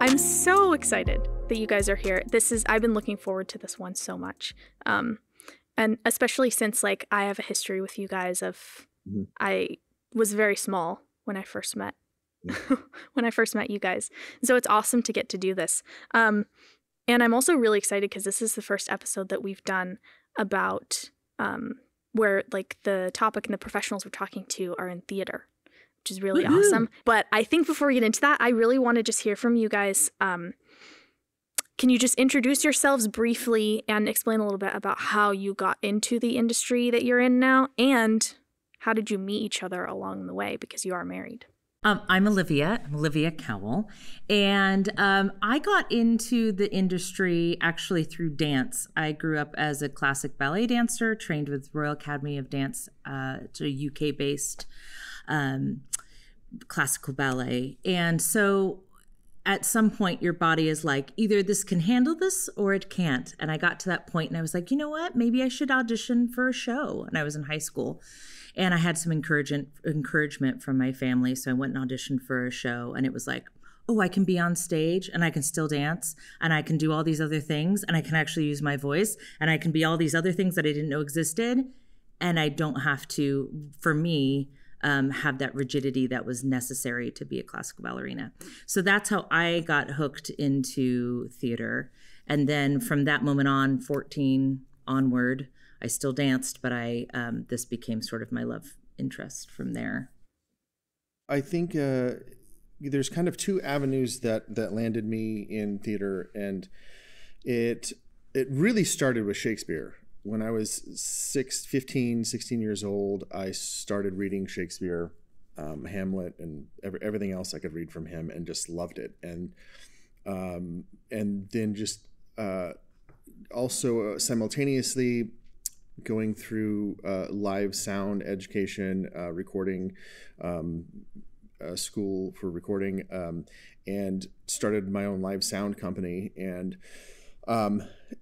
I'm so excited that you guys are here. I've been looking forward to this one so much. And especially since like I have a history with you guys of, I was very small when I first met, you guys. So it's awesome to get to do this. And I'm also really excited because this is the first episode that we've done about where like the topic and the professionals we're talking to are in theater, which is really awesome. But I think before we get into that, I really want to just hear from you guys. Can you just introduce yourselves briefly and explain a little bit about how you got into the industry that you're in now? And how did you meet each other along the way? Because you are married. I'm Olivia Cowell. And I got into the industry actually through dance. I grew up as a classic ballet dancer, trained with Royal Academy of Dance, it's a UK-based classical ballet. And so at some point your body is like, either this can handle this or it can't. And I got to that point and I was like, you know what, maybe I should audition for a show. And I was in high school and I had some encouragement from my family. So I went and auditioned for a show and it was like, oh, I can be on stage and I can still dance and I can do all these other things and I can actually use my voice and I can be all these other things that I didn't know existed. And I don't have to, for me, have that rigidity that was necessary to be a classical ballerina. So that's how I got hooked into theater. And then from that moment on, 14 onward, I still danced, but this became sort of my love interest from there. I think there's kind of two avenues that landed me in theater, and it really started with Shakespeare. When I was 16 years old, I started reading Shakespeare, Hamlet, and everything else I could read from him, and just loved it. And then just also simultaneously going through live sound education, recording, school for recording, and started my own live sound company, and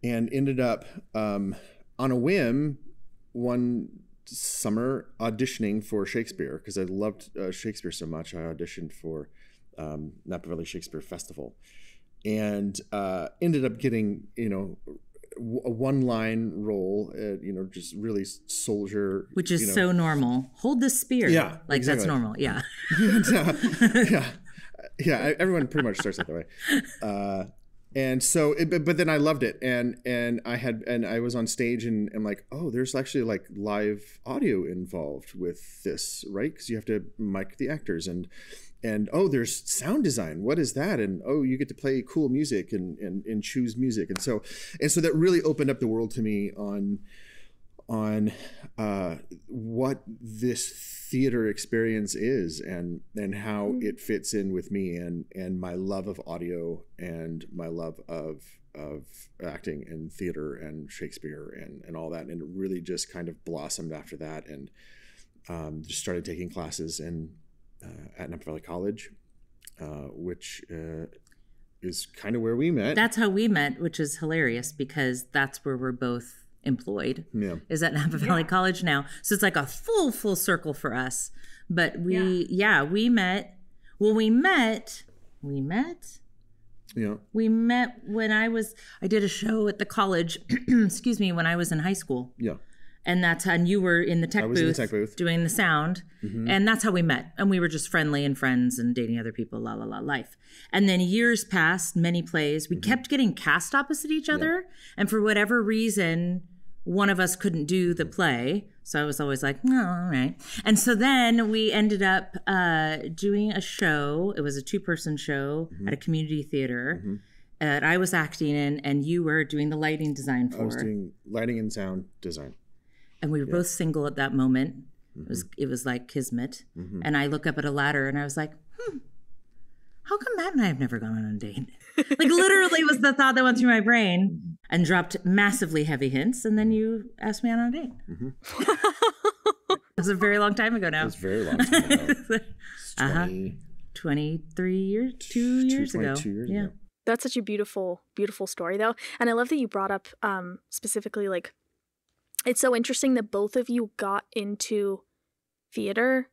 ended up on a whim one summer auditioning for Shakespeare because I loved Shakespeare so much. I auditioned for Napa Valley Shakespeare Festival and ended up getting, a one-line role, just really soldier. Which is so normal. Hold the spear. Yeah. Like exactly. That's normal. Yeah. Yeah. Everyone pretty much starts that way. And so, but then I loved it, and I was on stage, and I'm like, oh, there's actually like live audio involved with this, right? Because you have to mic the actors, and oh, there's sound design. What is that? And oh, you get to play cool music and choose music, and so that really opened up the world to me on what this theater experience is and how it fits in with me and my love of audio and my love of acting and theater and Shakespeare and all that. And it really just kind of blossomed after that, and just started taking classes at Napa Valley College, which is kind of where we met. That's how we met, which is hilarious because that's where we're both employed, is at Napa Valley College now. So it's like a full circle for us. But we met. Well, we met when I did a show at the college, excuse me, when I was in high school. Yeah. And you were in the tech booth doing the sound. Mm-hmm. And that's how we met. And we were just friendly and friends and dating other people, life. And then years passed, many plays. We kept getting cast opposite each other. And for whatever reason, one of us couldn't do the play. So I was always like, no, all right. And so then we ended up doing a show. It was a 2-person show at a community theater that I was acting in, and you were doing the lighting design for. I was doing lighting and sound design. And we were both single at that moment. It was like kismet. And I look up at a ladder and I was like, how come Matt and I have never gone on a date? Like literally was the thought that went through my brain, and dropped massively heavy hints. And then you asked me out on a date. It was a very long time ago now. It was a very long time ago. 23 years, 2 years ago. 22 years yeah. ago. That's such a beautiful, beautiful story though. And I love that you brought up specifically like, it's so interesting that both of you got into theater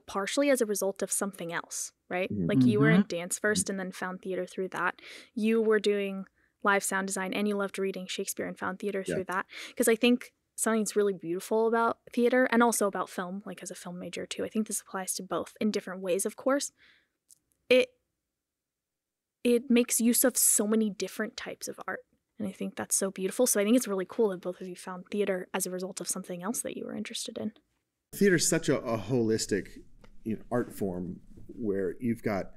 partially as a result of something else, right? Mhm. Like you were in dance first and then found theater through that. You were doing live sound design and you loved reading Shakespeare and found theater through that. Because I think something that's really beautiful about theater and also about film, like as a film major too, I think this applies to both in different ways, of course. It makes use of so many different types of art. And I think that's so beautiful. So I think it's really cool that both of you found theater as a result of something else that you were interested in. Theater is such a holistic art form where you've got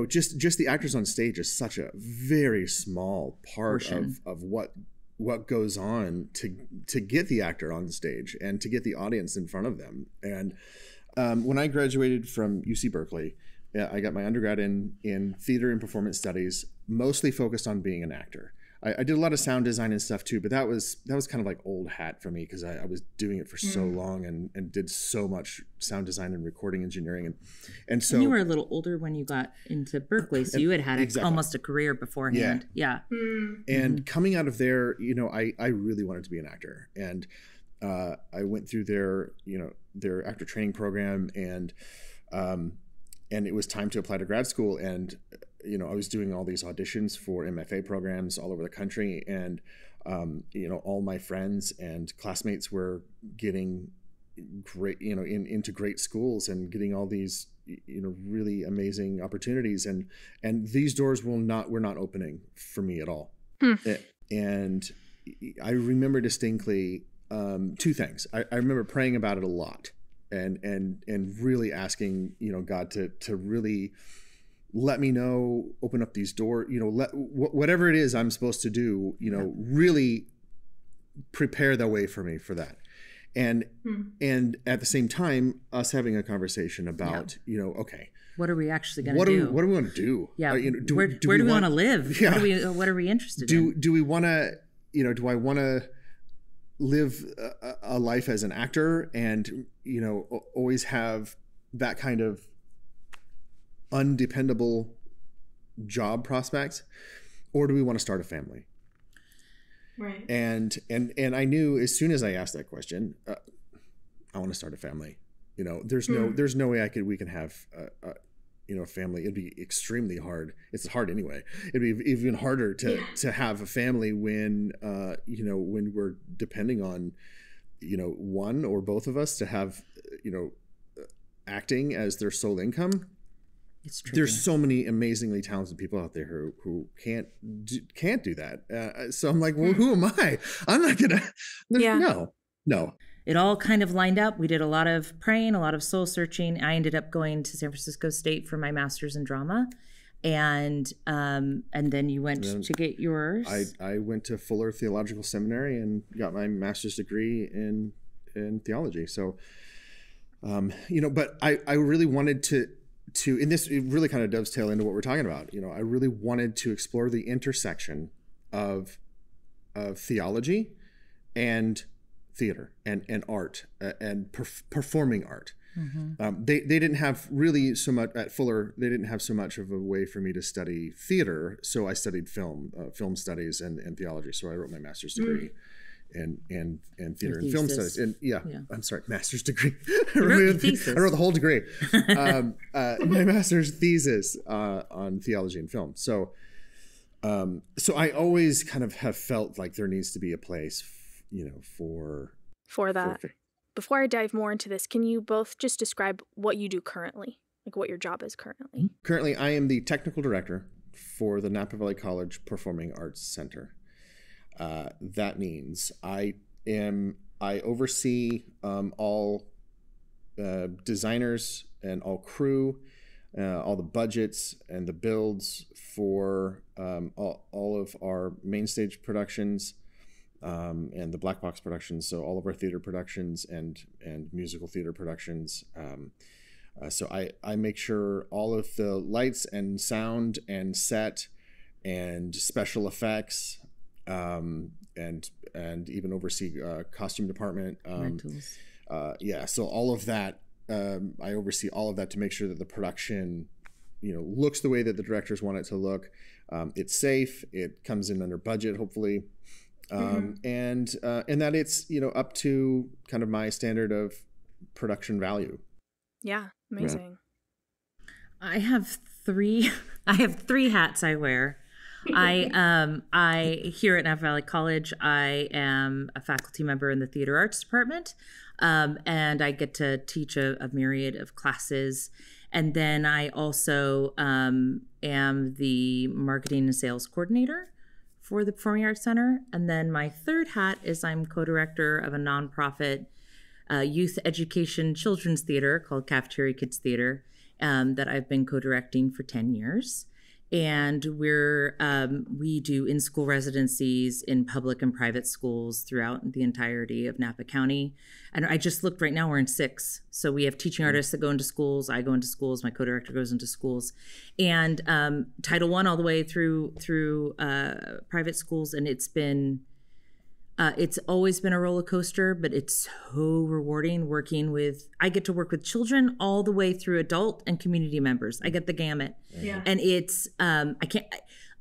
just the actors on stage is such a very small part of what goes on to get the actor on stage and to get the audience in front of them. And when I graduated from UC Berkeley, I got my undergrad in theater and performance studies, mostly focused on being an actor. I did a lot of sound design and stuff too, but that was kind of like old hat for me because I was doing it for so long and did so much sound design and recording engineering. And so you were a little older when you got into Berkeley, so you had almost a career beforehand. Yeah. And coming out of there, I really wanted to be an actor. And I went through their actor training program and it was time to apply to grad school. And I was doing all these auditions for MFA programs all over the country, and all my friends and classmates were getting great, into great schools and getting all these, really amazing opportunities, and these doors were not opening for me at all. And I remember distinctly two things. I remember praying about it a lot, and really asking, God to really let me know, open up these doors, whatever it is I'm supposed to do, really prepare the way for me for that. And at the same time, us having a conversation about, okay, what are we actually going to do? What do we want to do? Yeah. Where do we want to live? Yeah. What are we interested in? Do we want to, do I want to live a life as an actor and, always have that kind of undependable job prospects, or do we want to start a family? Right. And I knew as soon as I asked that question, I want to start a family. There's no way we can have a family. It'd be extremely hard. It's hard anyway. It'd be even harder to have a family when when we're depending on one or both of us to have acting as their sole income. It's tricky. There's so many amazingly talented people out there who can't do that. So I'm like, well, who am I? I'm not gonna. No. It all kind of lined up. We did a lot of praying, a lot of soul searching. I ended up going to San Francisco State for my master's in drama, and then you went to get yours. I went to Fuller Theological Seminary and got my master's degree in theology. So, but I really wanted to, and this really kind of dovetail into what we're talking about. I really wanted to explore the intersection of theology and theater and art and performing art. Mm-hmm. They didn't have really so much at Fuller. They didn't have so much of a way for me to study theater, so I studied film studies and theology. So I wrote my master's degree in theater and film studies. And I'm sorry, master's degree. I wrote the whole degree. My master's thesis on theology and film. So I always kind of have felt like there needs to be a place, for that. Before I dive more into this, can you both just describe what you do currently, like what your job is currently? Currently, I am the technical director for the Napa Valley College Performing Arts Center. That means I oversee all designers and all crew, all the budgets and the builds for all of our main stage productions. And the black box productions, so all of our theater productions and musical theater productions. So I make sure all of the lights and sound and set and special effects and even oversee costume department. Rentals. So all of that, I oversee all of that to make sure that the production, looks the way that the directors want it to look. It's safe. It comes in under budget, hopefully. And that it's up to kind of my standard of production value. Yeah, amazing. I have three hats I wear. I here at Napa Valley College, I am a faculty member in the theater arts department, and I get to teach a myriad of classes. And then I also am the marketing and sales coordinator for the Performing Arts Center. And then my third hat is I'm co-director of a nonprofit youth education children's theater called Cafeteria Kids Theater that I've been co-directing for 10 years. And we do in-school residencies in public and private schools throughout the entirety of Napa County. And I just looked right now, we're in 6. So we have teaching artists that go into schools. I go into schools. My co-director goes into schools. And Title I all the way through private schools. And it's always been a roller coaster, but it's so rewarding working with, I get to work with children all the way through adult and community members. I get the gamut. Yeah. And it's,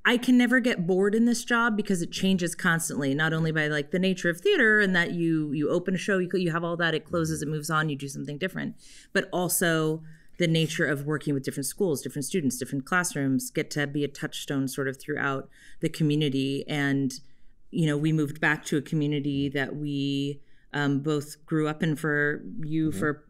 I can never get bored in this job because it changes constantly, not only by like the nature of theater and that you open a show, you have all that, it closes, it moves on, you do something different, but also the nature of working with different schools, different students, different classrooms, get to be a touchstone sort of throughout the community. And you know, we moved back to a community that we both grew up in for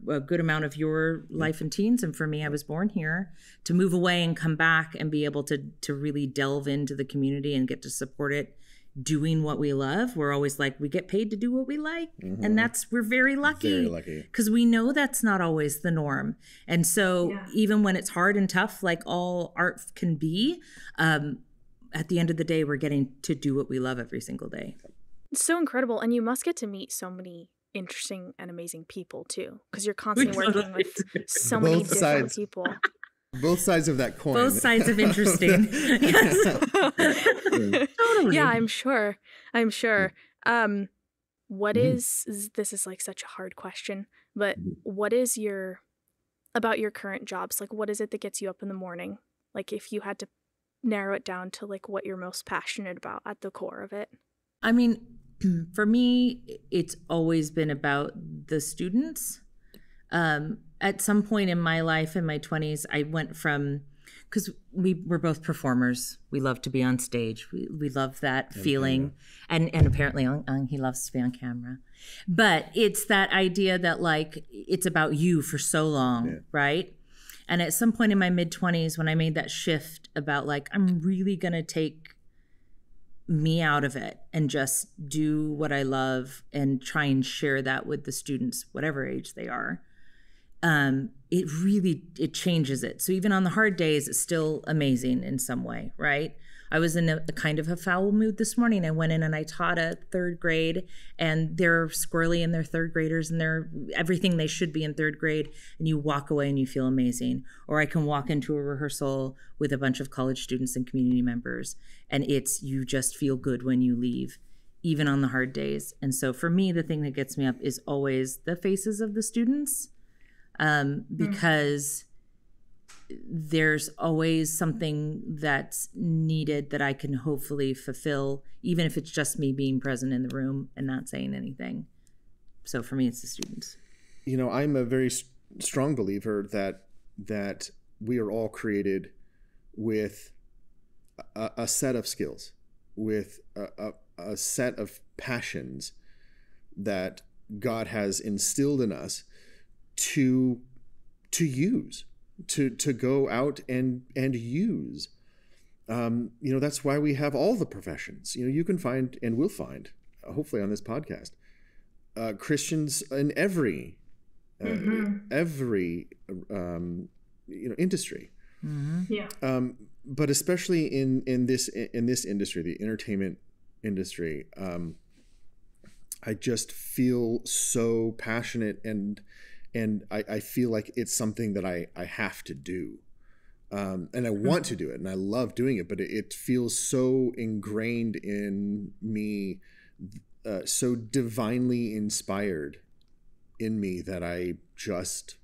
a good amount of your life and teens. And for me, I was born here. To move away and come back and be able to really delve into the community and get to support it, doing what we love. We're always like, we get paid to do what we like. Mm-hmm. And we're very lucky. Very lucky. Because we know that's not always the norm. And so even when it's hard and tough, like all art can be, at the end of the day, we're getting to do what we love every single day. It's so incredible. And you must get to meet so many interesting and amazing people, too, because you're constantly working with so many different people. Both sides of that coin. Both sides of interesting. Totally. Yeah, I'm sure. What is, this is like such a hard question, but what is about your current jobs? Like, what is it that gets you up in the morning? Like, if you had to narrow it down to like what you're most passionate about at the core of it? I mean, for me, it's always been about the students. At some point in my life, in my 20s, I went from, because we were both performers. We love to be on stage. We love that feeling. And apparently he loves to be on camera. But it's that idea that like, it's about you for so long, right? And at some point in my mid-20s, when I made that shift about like, I'm really going to take me out of it and just do what I love and try and share that with the students, whatever age they are, it changes it. So even on the hard days, it's still amazing in some way, right? I was in a kind of a foul mood this morning. I went in and I taught a 3rd grade, and they're squirrely and they're 3rd graders and they're everything they should be in 3rd grade. And you walk away and you feel amazing. Or I can walk into a rehearsal with a bunch of college students and community members, and you just feel good when you leave, even on the hard days. And so for me, the thing that gets me up is always the faces of the students, because there's always something that's needed that I can hopefully fulfill, even if it's just me being present in the room and not saying anything. So for me, it's the students. You know, I'm a very strong believer that we are all created with a set of skills, with a set of passions that God has instilled in us to use. To go out and use. You know, that's why we have all the professions. You know, you can find and will find, hopefully on this podcast, Christians in every industry. Mm-hmm. Yeah. But especially in this industry, the entertainment industry, I just feel so passionate and I feel like it's something that I have to do. And I want to do it and I love doing it, but it feels so ingrained in me, so divinely inspired in me that I just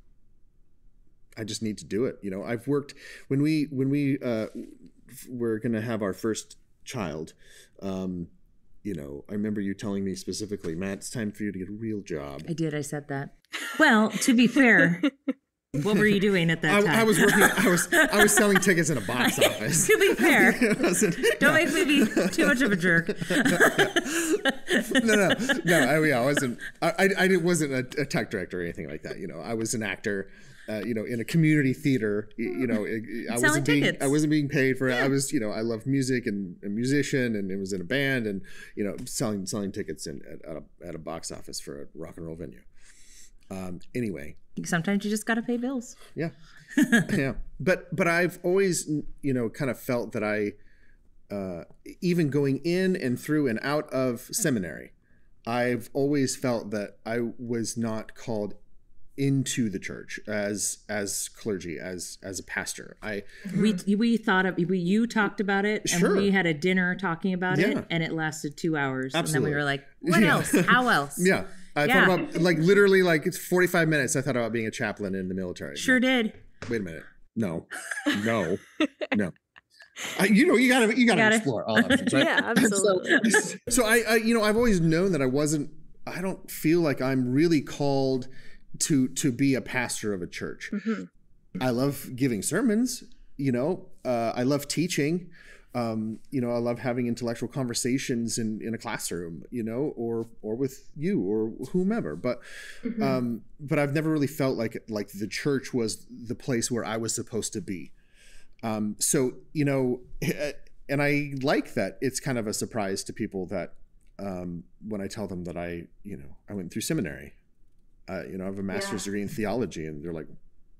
need to do it. You know, I've worked when we were going to have our first child. You know, I remember you telling me specifically, Matt, it's time for you to get a real job. I did. I said that. Well, to be fair, what were you doing at that time? I was working. I was selling tickets in a box office. To be fair, don't make me be too much of a jerk. No. I wasn't. I wasn't a tech director or anything like that. I was an actor. In a community theater. I wasn't being paid for it. I was. I love music and a musician, and it was in a band, and selling tickets at a box office for a rock and roll venue. Anyway, sometimes you just got to pay bills. Yeah. Yeah. But I've always, kind of felt that I, even going in and through and out of seminary, I've always felt that I was not called into the church as clergy, as a pastor. We thought of, you talked about it, and we had a dinner talking about it, and it lasted 2 hours. Absolutely. And then we were like, what else? How else? Yeah. I thought about literally it's 45 minutes. I thought about being a chaplain in the military. Sure did. Wait a minute. No. You gotta explore all options, right? Yeah, absolutely. So I've always known that I don't feel like I'm really called to be a pastor of a church. Mm-hmm. I love giving sermons, I love teaching. I love having intellectual conversations in a classroom, or with you or whomever. But but I've never really felt like the church was the place where I was supposed to be. So and I like that it's kind of a surprise to people that when I tell them that I went through seminary, I have a master's degree in theology, and they're like,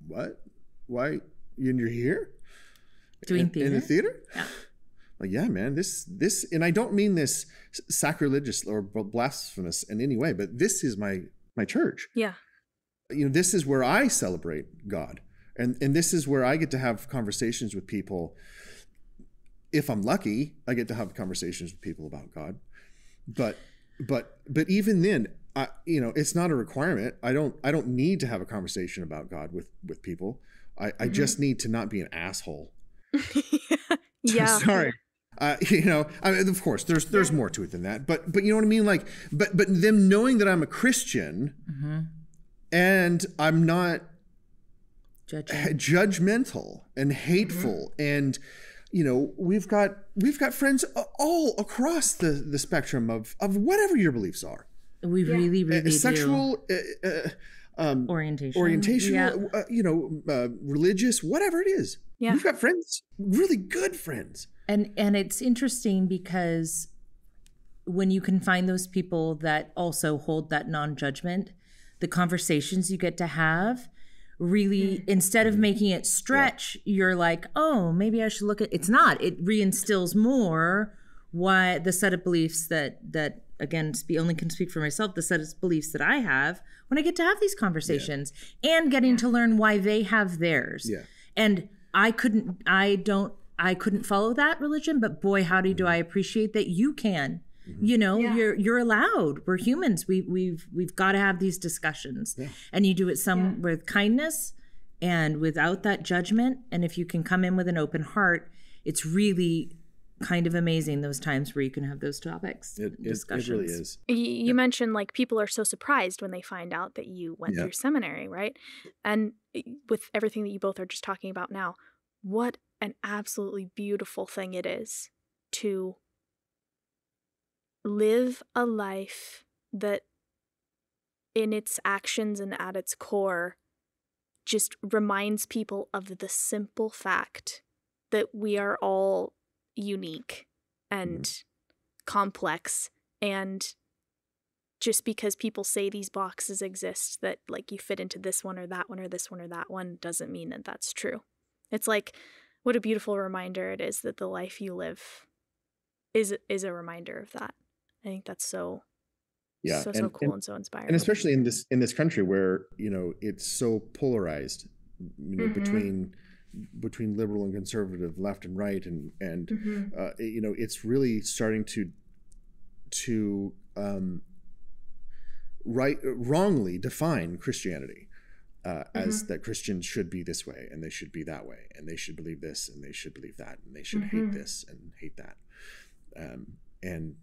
"What? Why? You're here doing theater in the theater?" Yeah. Like, yeah, man, this, and I don't mean this sacrilegious or blasphemous in any way, but this is my church. Yeah. This is where I celebrate God. And this is where I get to have conversations with people. If I'm lucky, I get to have conversations with people about God. But even then, it's not a requirement. I don't need to have a conversation about God with people. I just need to not be an asshole. Yeah. Sorry. Of course, there's more to it than that. But you know what I mean? But them knowing that I'm a Christian, and I'm not judgmental and hateful, and we've got friends all across the spectrum of whatever your beliefs are. We really sexual orientation, religious, whatever it is. Yeah. We've got friends, really good friends. And it's interesting because when you can find those people that also hold that non-judgment, the conversations you get to have really, instead of making it stretch, you're like, oh, maybe I should look at, it's not. It reinstills more why the set of beliefs that again, only can speak for myself, the set of beliefs that I have when I get to have these conversations and getting to learn why they have theirs. Yeah. And I couldn't follow that religion, but boy, howdy do I appreciate that you can. You're allowed. We're humans. We've got to have these discussions, and you do it with kindness and without that judgment. And if you can come in with an open heart, it's really kind of amazing those times where you can have those topics, discussions. It really is. You mentioned people are so surprised when they find out that you went through seminary, right? And with everything that you both are just talking about now, what an absolutely beautiful thing it is to live a life that in its actions and at its core just reminds people of the simple fact that we are all unique and complex, and just because people say these boxes exist that you fit into this one or that one or this one or that one doesn't mean that that's true. It's what a beautiful reminder it is that the life you live is a reminder of that. I think that's so cool and so inspiring. And especially in this country where, it's so polarized, between liberal and conservative, left and right, and it's really starting to wrongly define Christianity. As that Christians should be this way, and they should be that way, and they should believe this, and they should believe that, and they should hate this and hate that, and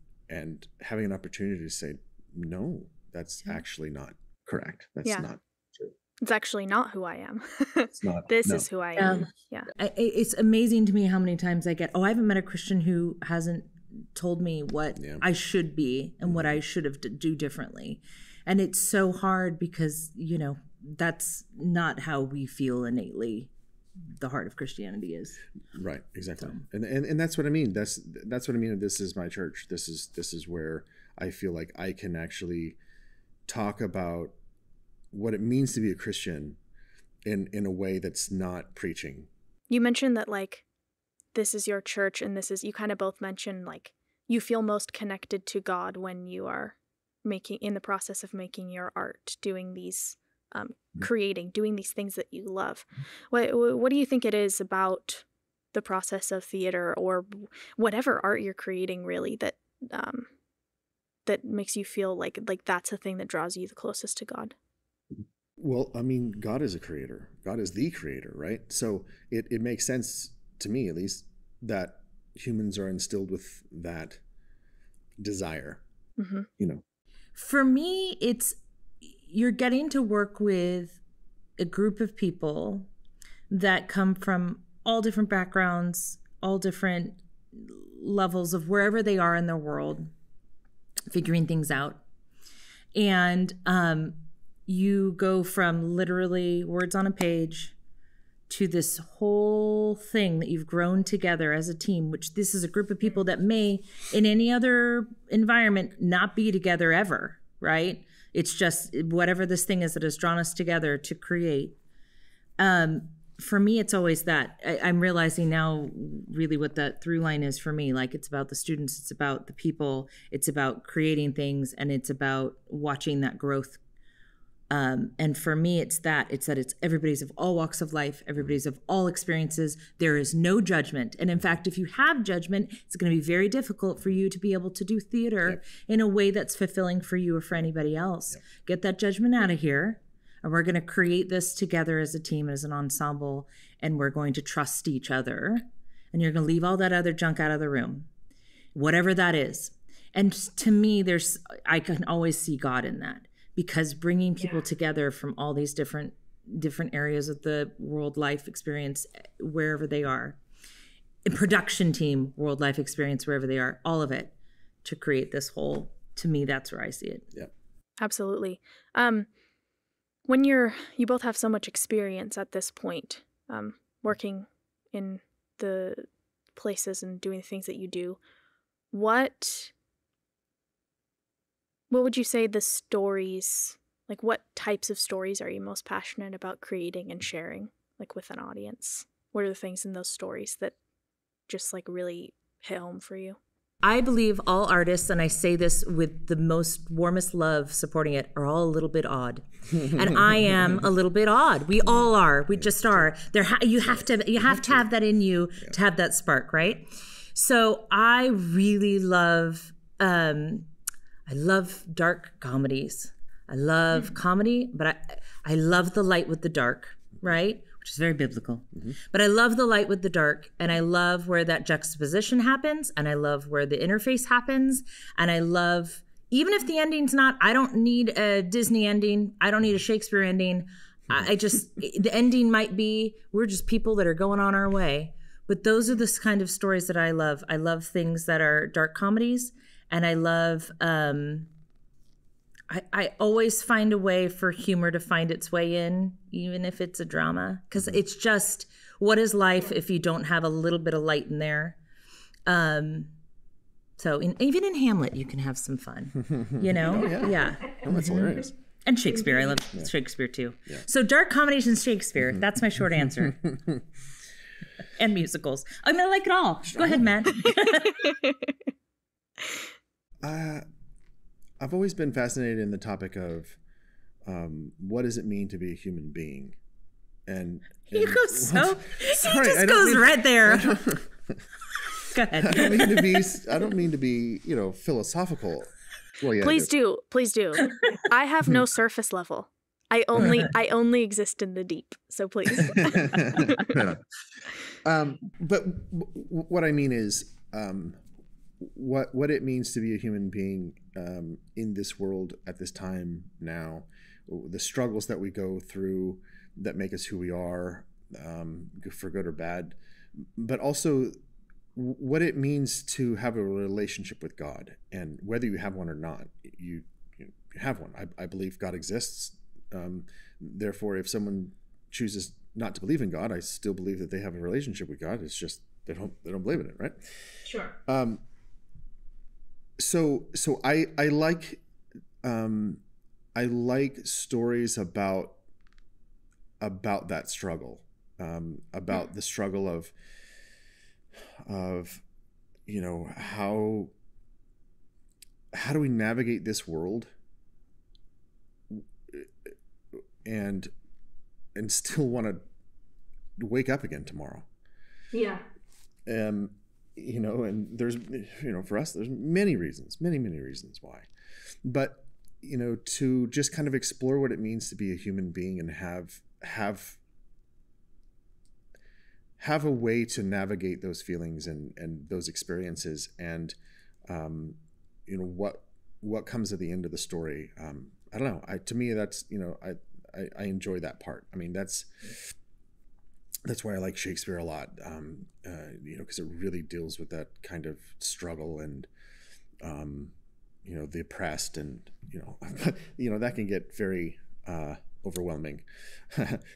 having an opportunity to say, no, that's actually not correct. That's Yeah. not true. It's actually not who I am. It's not. This no. is who I am. Yeah. It's amazing to me how many times I I haven't met a Christian who hasn't told me what I should be and what I should have do differently. And it's so hard because, you know, that's not how we feel innately the heart of Christianity is. Right, exactly. So. And that's what I mean. That's what I mean. This is my church. This is where I feel like I can actually talk about what it means to be a Christian in a way that's not preaching. You mentioned that, like, this is your church, and you kind of both mentioned, like, you feel most connected to God when you are in the process of making your art, doing these, doing these things that you love. What do you think it is about the process of theater or whatever art you're creating, really, that makes you feel like that's the thing that draws you the closest to God? Well, I mean, God is a creator. God is the creator, right? So it makes sense to me, at least, that humans are instilled with that desire, you know. For me, you're getting to work with a group of people that come from all different backgrounds, all different levels of wherever they are in their world, figuring things out. And you go from literally words on a page to this whole thing that you've grown together as a team, which this is a group of people that may, in any other environment, not be together ever, right? It's just whatever this thing is that has drawn us together to create. For me, it's always that. I'm realizing now really what that through line is for me. Like, it's about the students, it's about the people, it's about creating things, and it's about watching that growth. And for me, it's everybody's of all walks of life, everybody's of all experiences. There is no judgment. And in fact, if you have judgment, it's going to be very difficult for you to be able to do theater in a way that's fulfilling for you or for anybody else. Get that judgment out of here. And we're going to create this together as a team, as an ensemble, and we're going to trust each other. And you're going to leave all that other junk out of the room, whatever that is. And to me, I can always see God in that. Because bringing people together from all these different areas of the world life experience, wherever they are, a production team, world life experience, wherever they are, all of it, to create this whole, to me, that's where I see it. Yeah, absolutely. When you both have so much experience at this point, working in the places and doing the things that you do, what would you say the stories, like what types of stories are you most passionate about creating and sharing, like with an audience? What are the things in those stories that just like really hit home for you? I believe all artists, and I say this with the most warmest love supporting it, are all a little bit odd. And I am a little bit odd. We all are. We just are. You have to have that in you to have that spark, right? So I really love I love dark comedies. I love comedy, but I love the light with the dark, right? Which is very biblical. But I love the light with the dark, and I love where that juxtaposition happens, and I love where the interface happens, and I love, even if the ending's not, I don't need a Disney ending, I don't need a Shakespeare ending. The ending might be, we're just people that are going on our way. But those are the kind of stories that I love. I love things that are dark comedies. And I love, I always find a way for humor to find its way in, even if it's a drama. Because it's just, what is life if you don't have a little bit of light in there? So even in Hamlet, you can have some fun, you know? Yeah. Hamlet's hilarious. And Shakespeare. I love Shakespeare too. Yeah. So dark comedies and Shakespeare, that's my short answer. And musicals. I mean, I like it all. Go ahead, Matt. I've always been fascinated in the topic of what does it mean to be a human being, and he goes right there. Go ahead. I don't mean to be philosophical. Well, yeah, please do. I have no surface level. I only exist in the deep. So please. But what I mean is. What it means to be a human being in this world at this time now, the struggles that we go through that make us who we are, for good or bad, but also what it means to have a relationship with God, and whether you have one or not, you have one. I believe God exists. Therefore, if someone chooses not to believe in God, I still believe that they have a relationship with God. It's just they don't believe in it, right? Sure. So I like stories about that struggle, about the struggle of how do we navigate this world and still want to wake up again tomorrow. Yeah. And there's, for us, there's many reasons why, but, to just kind of explore what it means to be a human being and have a way to navigate those feelings and those experiences, and, what comes at the end of the story. I don't know. To me, that's, I enjoy that part. I mean, that's why I like Shakespeare a lot, because it really deals with that kind of struggle and, the oppressed, and, that can get very overwhelming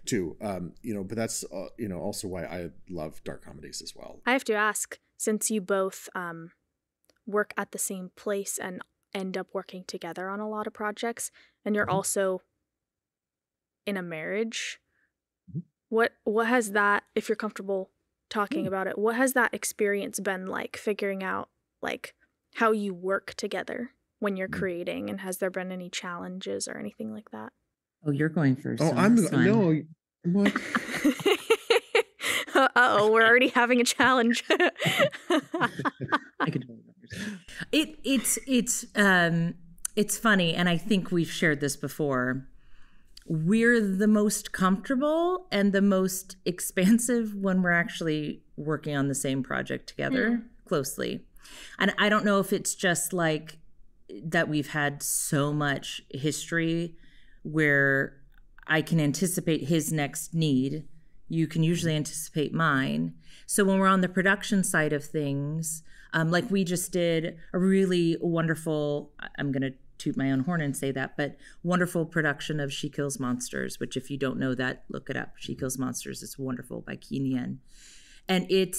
too. But that's, also why I love dark comedies as well. I have to ask, since you both work at the same place and end up working together on a lot of projects, and you're also in a marriage, what has that, if you're comfortable talking about it, what has that experience been like, figuring out like how you work together when you're creating, and has there been any challenges or anything like that? Oh, you're going first. Oh, no. What? Uh-oh, we're already having a challenge. I could totally understand. It's funny, and I think we've shared this before. We're the most comfortable and the most expansive when we're actually working on the same project together closely. And I don't know if it's just like that we've had so much history where I can anticipate his next need. You can usually anticipate mine. So when we're on the production side of things, like we just did a really wonderful, I'm going to toot my own horn and say that, but wonderful production of She Kills Monsters, which if you don't know that, look it up. She Kills Monsters. It's wonderful, by Keen Yen. And it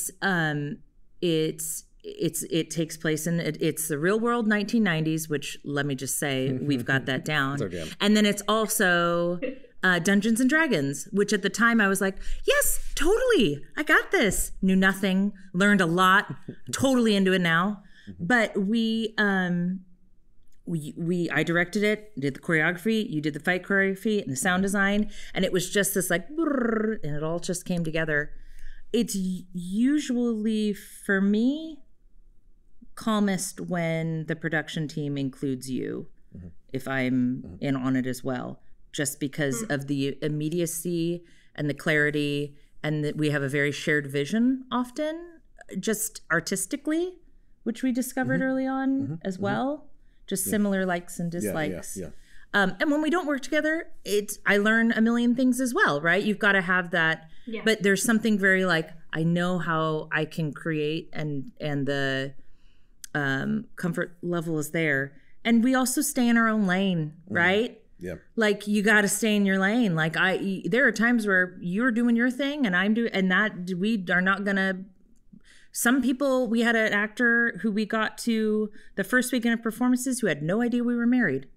takes place in, it's the real world 1990s, which let me just say, we've got that down. Okay. And then it's also Dungeons and Dragons, which at the time I was like, yes, totally. I got this. Knew nothing, learned a lot, totally into it now. But I directed it, did the choreography, you did the fight choreography and the sound design, and it was just this like, and it all just came together. It's usually, for me, calmest when the production team includes you, if I'm in on it as well, just because of the immediacy and the clarity, and that we have a very shared vision often, just artistically, which we discovered early on as well. Just similar likes and dislikes. And when we don't work together, I learn a million things as well, right? You've got to have that. Yeah. But there's something very like, I know how I can create, and the comfort level is there. And we also stay in our own lane, right? Yeah. Like you got to stay in your lane. Like there are times where you're doing your thing and I'm doing, and that we are not going to. Some people, we had an actor who we got to the first weekend of performances who had no idea we were married.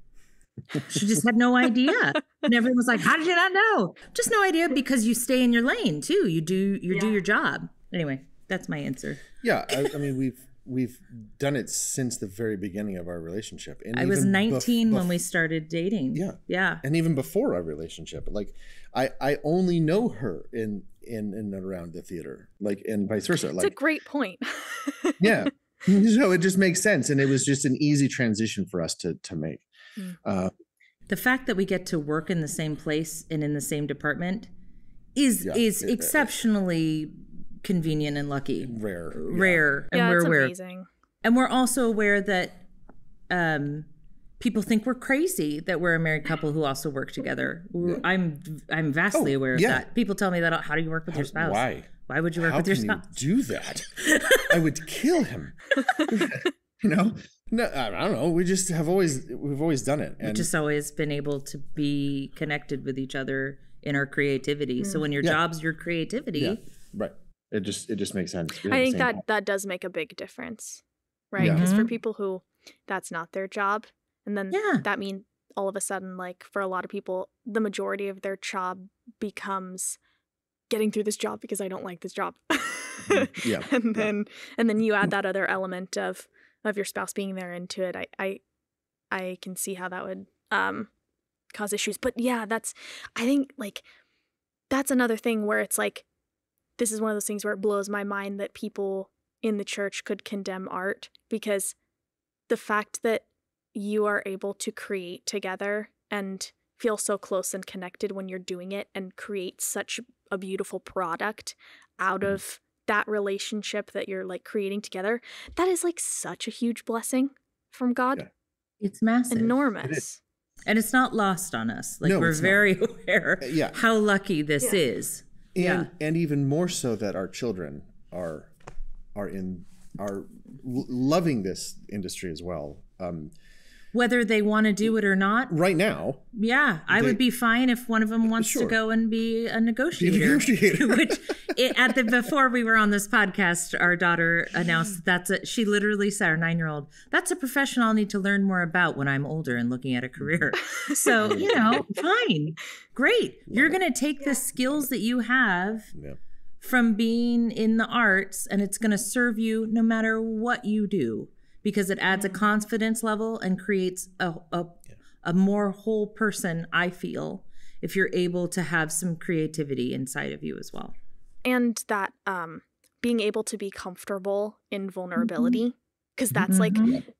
She just had no idea. And everyone was like, how did you not know? Just no idea, because you stay in your lane too. You do your job. Anyway, that's my answer. Yeah. I mean, we've done it since the very beginning of our relationship. And I was 19 when we started dating. Yeah. Yeah. And even before our relationship, like I only know her in and around the theater, like, and vice versa. It's a great point. Yeah. So it just makes sense. And it was just an easy transition for us to make. The fact that we get to work in the same place and in the same department is exceptionally convenient and lucky. Rare. And Yeah, we're it's aware. Amazing. And we're also aware that people think we're crazy that we're a married couple who also work together. I'm vastly aware of that. People tell me that, how do you work with your spouse? Why would you work with your spouse? How can you do that? I would kill him. No, I don't know. We've always done it. And we've just always been able to be connected with each other in our creativity. So when your job's your creativity. Right. It just makes sense. I think that does make a big difference, right? Because for people who that's not their job, and then that means all of a sudden, like for a lot of people, the majority of their job becomes getting through this job because I don't like this job. and then you add that other element of your spouse being there into it. I can see how that would cause issues. But I think like that's another thing where it's like, this is one of those things where it blows my mind that people in the church could condemn art, because the fact that you are able to create together and feel so close and connected when you're doing it and create such a beautiful product out of that relationship that you're like creating together, that is like such a huge blessing from God. It's massive. Enormous. And it's not lost on us. Like we're very aware how lucky this is. And even more so that our children are loving this industry as well. Whether they want to do it or not. Right now. Yeah. I would be fine if one of them wants to go and be a negotiator. Which before we were on this podcast, our daughter announced she literally said, our 9-year-old, that's a profession I'll need to learn more about when I'm older and looking at a career. So, fine. Great. You're going to take the skills that you have from being in the arts, and it's going to serve you no matter what you do. Because it adds a confidence level and creates a more whole person, I feel, if you're able to have some creativity inside of you as well. And that being able to be comfortable in vulnerability, because that's like,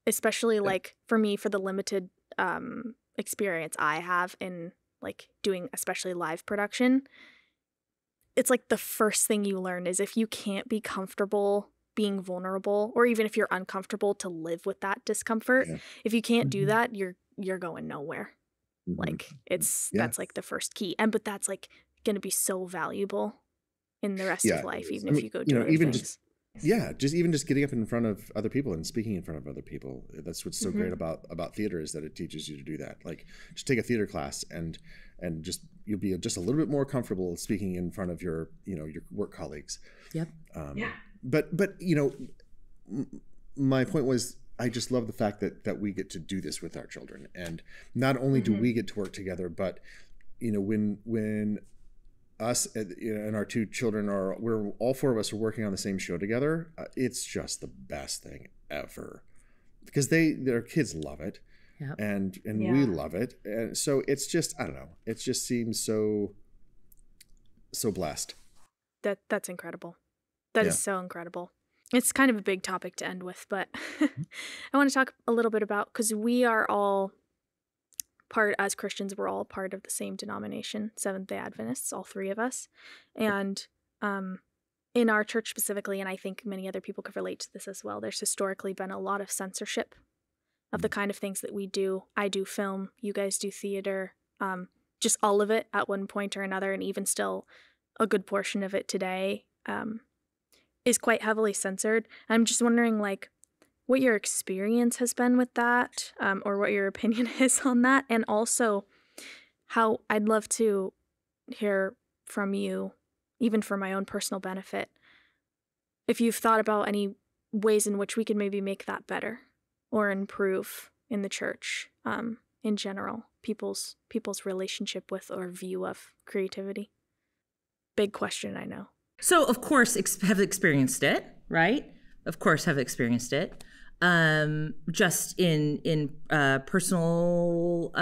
especially like for me, for the limited experience I have in like doing especially live production, it's like the first thing you learn is if you can't be comfortable being vulnerable, or even if you're uncomfortable to live with that discomfort, if you can't do that, you're going nowhere. Like that's like the first key. But that's like going to be so valuable in the rest of life, even if you go do other things. Just getting up in front of other people and speaking in front of other people. That's what's so great about theater, is that it teaches you to do that. Like, just take a theater class and just you'll be just a little bit more comfortable speaking in front of your your work colleagues. But my point was, I just love the fact that we get to do this with our children, and not only do we get to work together, but when us and our 2 children we're all 4 of us are working on the same show together, it's just the best thing ever, because their kids love it, and we love it, and so it's just, I don't know, it just seems so blessed. That's incredible. That is so incredible. It's kind of a big topic to end with, but I want to talk a little bit about, because we are all as Christians, we're all part of the same denomination, Seventh-day Adventists, all 3 of us. And in our church specifically, and I think many other people could relate to this as well, there's historically been a lot of censorship of the kind of things that we do. I do film, you guys do theater, just all of it at one point or another, and even still a good portion of it today is quite heavily censored. I'm just wondering, like, what your experience has been with that, or what your opinion is on that, and also how I'd love to hear from you, even for my own personal benefit, if you've thought about any ways in which we could maybe make that better or improve in the church, in general, people's relationship with or view of creativity. Big question, I know. So, of course, have experienced it, right? Of course, have experienced it. Just in personal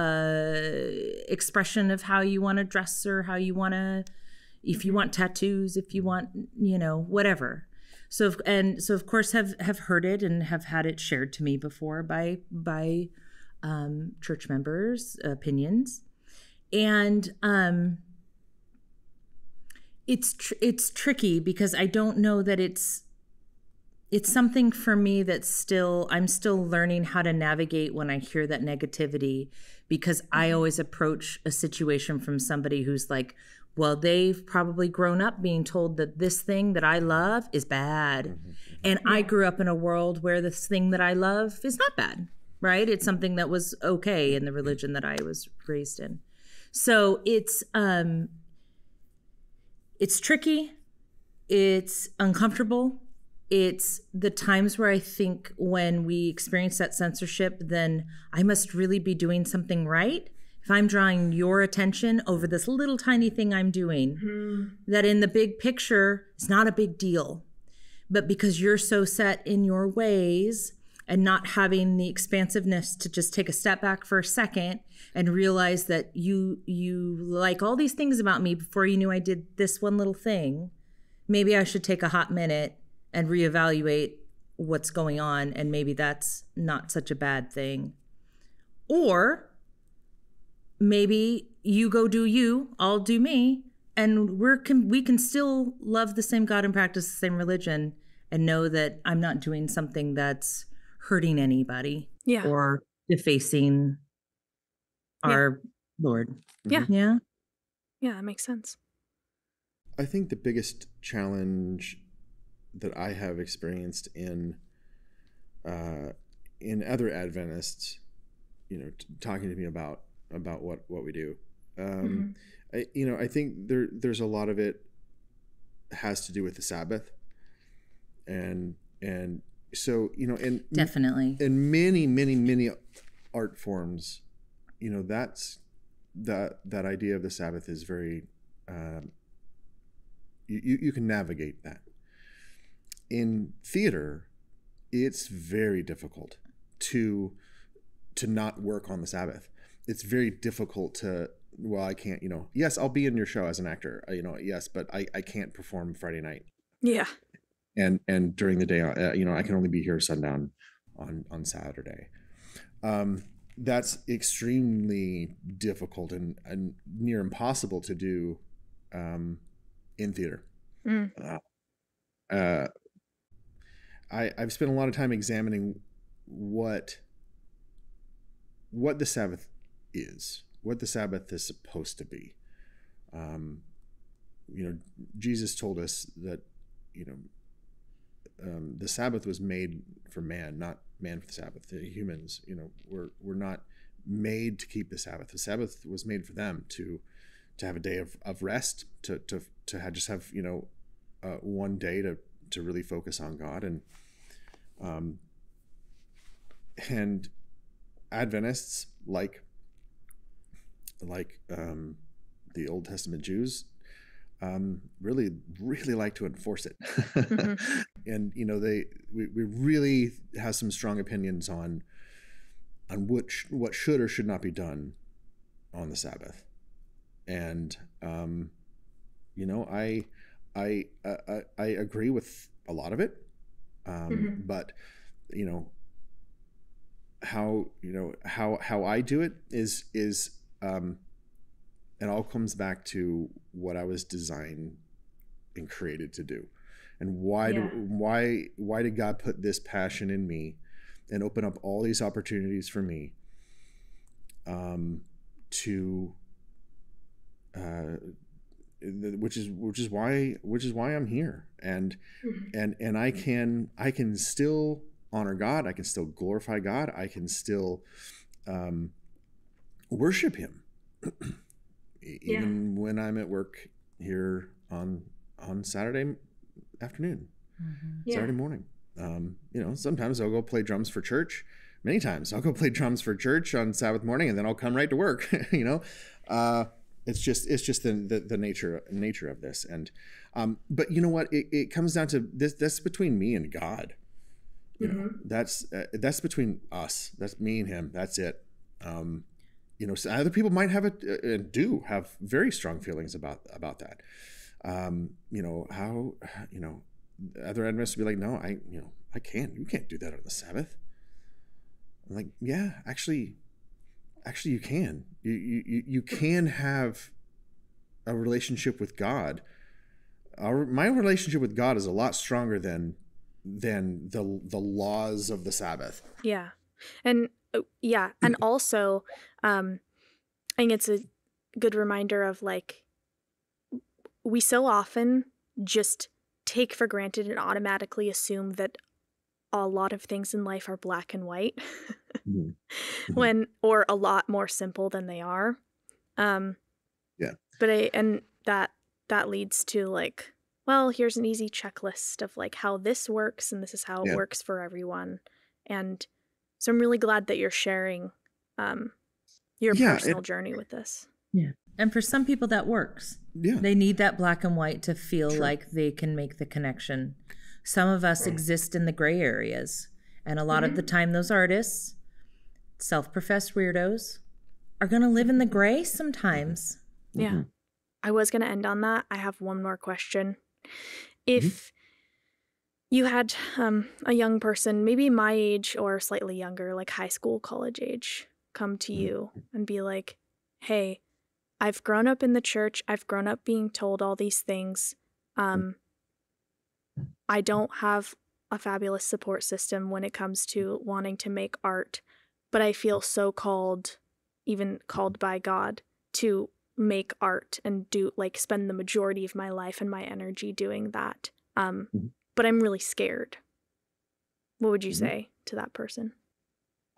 expression of how you want to dress, or how you want to, if you want tattoos, if you want, whatever. So of course have heard it and have had it shared to me before by church members' opinions, and it's tricky because I don't know that it's it's something for me that's I'm still learning how to navigate when I hear that negativity, because I always approach a situation from somebody who's like, well, they've probably grown up being told that this thing that I love is bad. And I grew up in a world where this thing that I love is not bad, right? It's something that was okay in the religion that I was raised in. So it's tricky. It's uncomfortable. It's the times where I think when we experience that censorship, then I must really be doing something right. If I'm drawing your attention over this little tiny thing I'm doing, that in the big picture is not a big deal. But because you're so set in your ways and not having the expansiveness to just take a step back for a second and realize that you like all these things about me before you knew I did this one little thing, maybe I should take a hot minute and reevaluate what's going on, and maybe that's not such a bad thing. Or maybe you go do you, I'll do me, and we can still love the same God and practice the same religion and know that I'm not doing something that's hurting anybody or defacing our Lord. Yeah. Yeah. Yeah, that makes sense. I think the biggest challenge that I have experienced in other Adventists, talking to me about what we do, I think there's a lot of it has to do with the Sabbath, and so definitely in many art forms, that's that idea of the Sabbath is very you can navigate that. In theater, it's very difficult to not work on the Sabbath. It's very difficult to, well, I can't, yes, I'll be in your show as an actor, yes, but I can't perform Friday night. Yeah. And during the day, I can only be here sundown on Saturday. That's extremely difficult and near impossible to do in theater. I've spent a lot of time examining what the Sabbath is, what the Sabbath is supposed to be. Jesus told us that, the Sabbath was made for man, not man for the Sabbath. The humans, we're not made to keep the Sabbath. The Sabbath was made for them to have a day of rest, to just have, one day to really focus on God. And Adventists, like the Old Testament Jews, really like to enforce it. And we really have some strong opinions on what should or should not be done on the Sabbath. And I agree with a lot of it, but how I do it is it all comes back to what I was designed and created to do, and why did God put this passion in me and open up all these opportunities for me which is why I'm here, and I can still honor God, I can still glorify God, I can still worship Him, even when I'm at work here on Saturday afternoon, Saturday morning. Sometimes I'll go play drums for church. Many times I'll go play drums for church on Sabbath morning, and then I'll come right to work. It's just the nature of this. And but you know what? It comes down to this. That's between me and God. That's between us. That's me and Him. That's it. So other people might have and do have very strong feelings about that. How other Adventists would be like, no, I can't. You can't do that on the Sabbath. I'm like, yeah, actually you can. You can have a relationship with God. My relationship with God is a lot stronger than than the laws of the Sabbath. Yeah. And and also I think it's a good reminder of like, we so often just take for granted and automatically assume that a lot of things in life are black and white or a lot more simple than they are. But that leads to like, well, here's an easy checklist of like how this works, and this is how it works for everyone. And so I'm really glad that you're sharing your personal journey with this. Yeah. And for some people that works. Yeah. They need that black and white to feel like they can make the connection. Some of us exist in the gray areas. And a lot of the time those artists, self-professed weirdos, are going to live in the gray sometimes. Yeah. I was going to end on that. I have one more question. If you had a young person, maybe my age or slightly younger, like high school, college age, come to you and be like, hey, I've grown up in the church. I've grown up being told all these things. I don't have a fabulous support system when it comes to wanting to make art, but I feel so called, even called by God, to make art and spend the majority of my life and my energy doing that. But I'm really scared. What would you say to that person?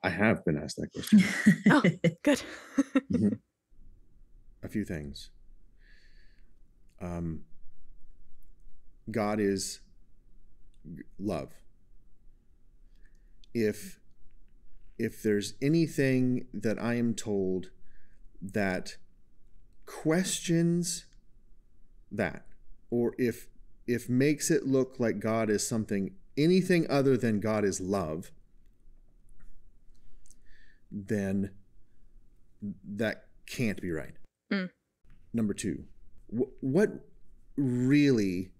I have been asked that question. Oh, good. A few things. God is love. If there's anything that I am told that questions that, or if makes it look like God is anything other than God is love, then that can't be right. Number two, what really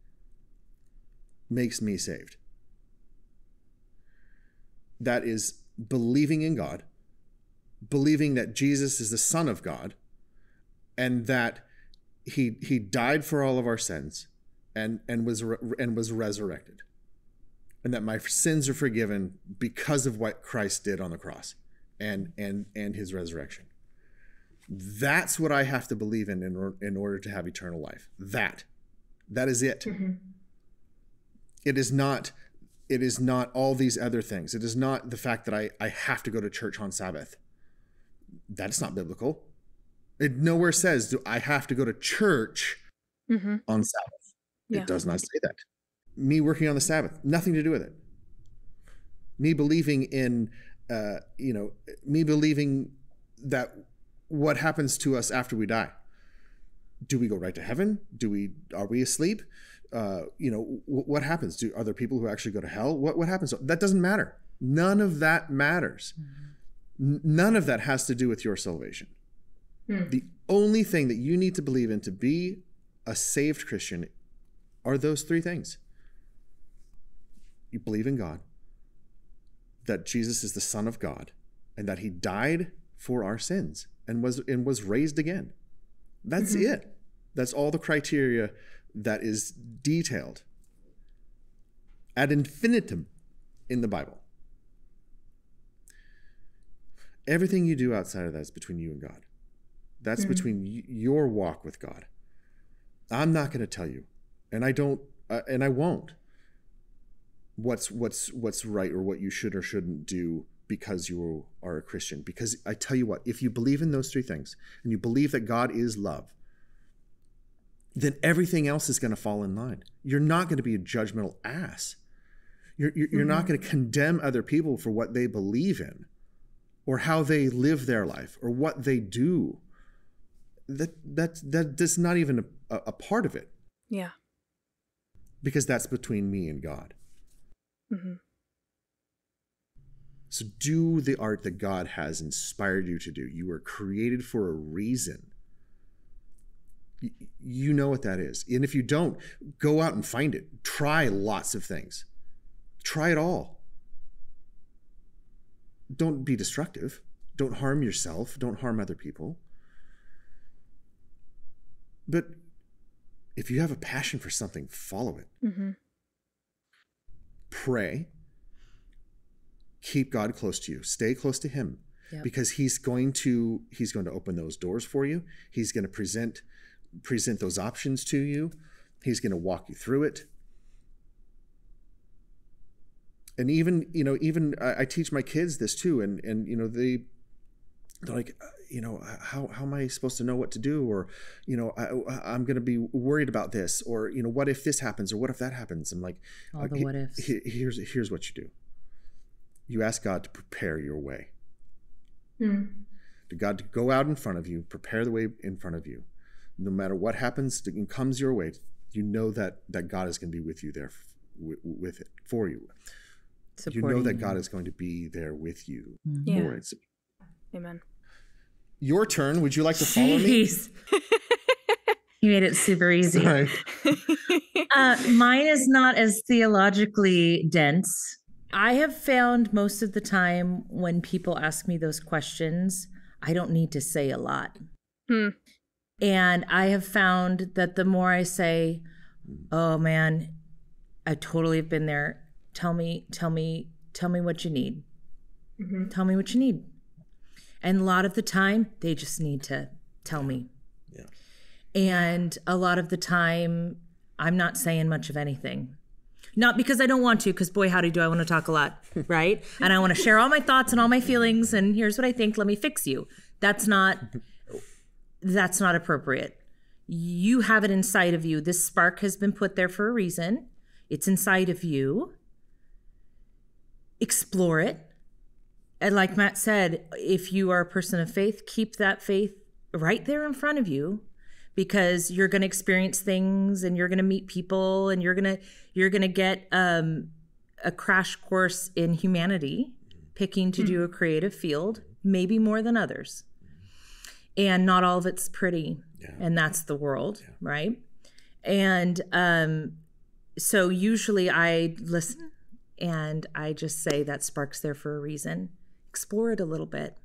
makes me saved? That is believing in God, believing that Jesus is the Son of God, and that he died for all of our sins and was resurrected, and that my sins are forgiven because of what Christ did on the cross and his resurrection. That's what I have to believe in order to have eternal life. That is it. It is not all these other things. It is not the fact that I have to go to church on Sabbath. That's not biblical. It nowhere says I have to go to church on Sabbath. Yeah. It does not say that. Me working on the Sabbath, nothing to do with it. Me believing in, me believing that what happens to us after we die. Do we go right to heaven? Are we asleep? What happens? Are there people who actually go to hell? What happens? That doesn't matter. None of that matters. None of that has to do with your salvation. The only thing that you need to believe in to be a saved Christian are those three things. You believe in God, that Jesus is the Son of God, and that he died for our sins and was raised again. That's it. That's all the criteria that is detailed ad infinitum in the Bible. Everything you do outside of that is between you and God. That's between your walk with God. I'm not going to tell you, and I don't, and I won't, what's right or what you should or shouldn't do because you are a Christian. Because I tell you what, if you believe in those three things and you believe that God is love, then everything else is going to fall in line. You're not going to be a judgmental ass. You're not going to condemn other people for what they believe in or how they live their life or what they do. That's not even a part of it. Yeah. Because that's between me and God. So do the art that God has inspired you to do. You were created for a reason. You know what that is. And if you don't, go out and find it. Try lots of things. Try it all. Don't be destructive. Don't harm yourself. Don't harm other people. But if you have a passion for something, follow it. pray, keep God close to you, stay close to him, because he's going to open those doors for you. He's going to present those options to you. He's going to walk you through it. And even I teach my kids this too. And they're like, how am I supposed to know what to do? Or, I'm going to be worried about this, or, what if this happens, or what if that happens? I'm like, all the what ifs. Here's what you do. You ask God to prepare your way. To God to go out in front of you, prepare the way in front of you. No matter what happens and comes your way, you know that God is going to be with you there with it for you. Supporting you know that God is going to be there with you for it. Amen. Your turn. Would you like to follow me? You made it super easy. Right. Mine is not as theologically dense. I have found most of the time when people ask me those questions, I don't need to say a lot. And I have found that the more I say, oh man, I totally have been there. Tell me what you need. Tell me what you need. And a lot of the time, they just need to tell me. Yeah. And a lot of the time, I'm not saying much of anything. Not because I don't want to, because boy, howdy do I want to talk a lot, right? And I want to share all my thoughts and all my feelings, and here's what I think, let me fix you. That's not appropriate. You have it inside of you. This spark has been put there for a reason. It's inside of you. Explore it. And like Matt said, if you are a person of faith, keep that faith right there in front of you, because you're going to experience things and you're going to meet people and you're going to get a crash course in humanity, picking to do a creative field, maybe more than others. And not all of it's pretty. Yeah. And that's the world, right? And so usually I listen and I just say that spark's there for a reason. Explore it a little bit.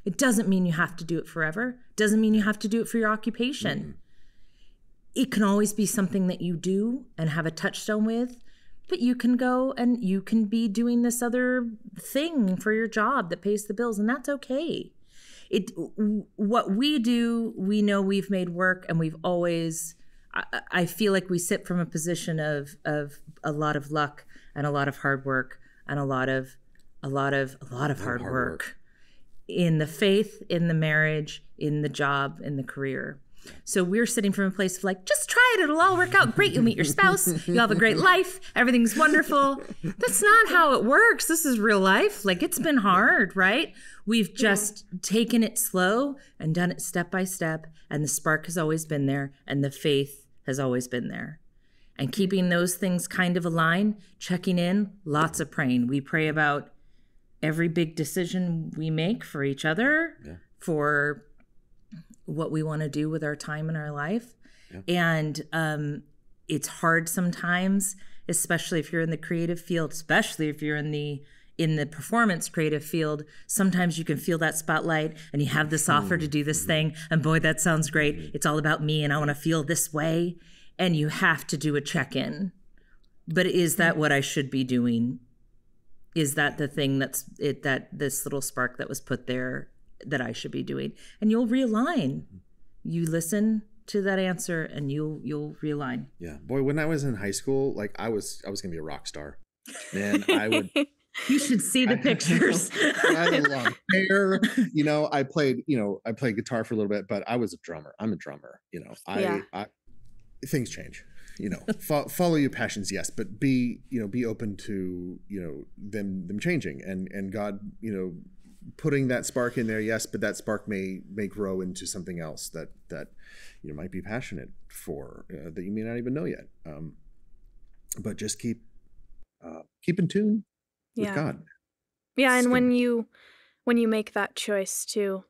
It doesn't mean you have to do it forever. It doesn't mean you have to do it for your occupation. It can always be something that you do and have a touchstone with, but you can go and you can be doing this other thing for your job that pays the bills, and that's okay. What we do, we know we've made work, and we've always, I feel like we sit from a position of a lot of luck and a lot of hard work and a lot of hard work in the faith, in the marriage, in the job, in the career. So we're sitting from a place of like, just try it. It'll all work out great. You'll meet your spouse. You'll have a great life. Everything's wonderful. That's not how it works. This is real life. Like, it's been hard, right? We've just taken it slow and done it step by step. And the spark has always been there. And the faith has always been there. And keeping those things kind of aligned, checking in, lots of praying. We pray about every big decision we make for each other, for what we want to do with our time in our life. And it's hard sometimes, especially if you're in the creative field, especially if you're in the performance creative field. Sometimes you can feel that spotlight and you have this offer to do this thing, and boy, that sounds great. It's all about me and I want to feel this way. And you have to do a check-in. But is that what I should be doing? Is that the thing that this little spark that was put there that I should be doing? And you'll realign. You listen to that answer and you'll realign. Yeah. Boy, when I was in high school, like I was gonna be a rock star. Man, I would you should see the pictures. I had a long hair. I played guitar for a little bit, but I was a drummer. I'm a drummer. I things change. Follow your passions, yes, but be open to them changing and God putting that spark in there, yes, but that spark may grow into something else that you might be passionate for, that you may not even know yet. But just keep in tune with God. Yeah, and when you make that choice too,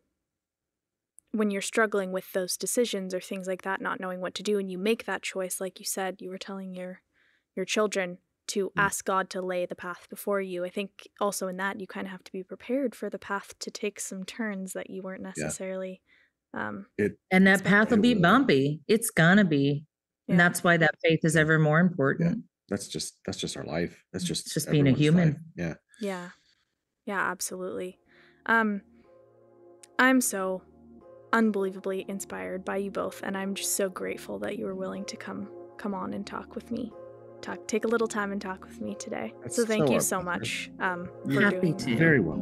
when you're struggling with those decisions or things like that, not knowing what to do, and you make that choice, like you said, you were telling your children to ask God to lay the path before you. I think also in that you kind of have to be prepared for the path to take some turns that you weren't necessarily. And that path will be bumpy. It's gonna be. And that's why that faith is ever more important. that's just our life. That's just being a human. Life. Yeah, absolutely. I'm so unbelievably inspired by you both, and I'm just so grateful that you were willing to come on and talk with me. Take a little time and talk with me today. So thank you so much for Happy doing to. that. Very well.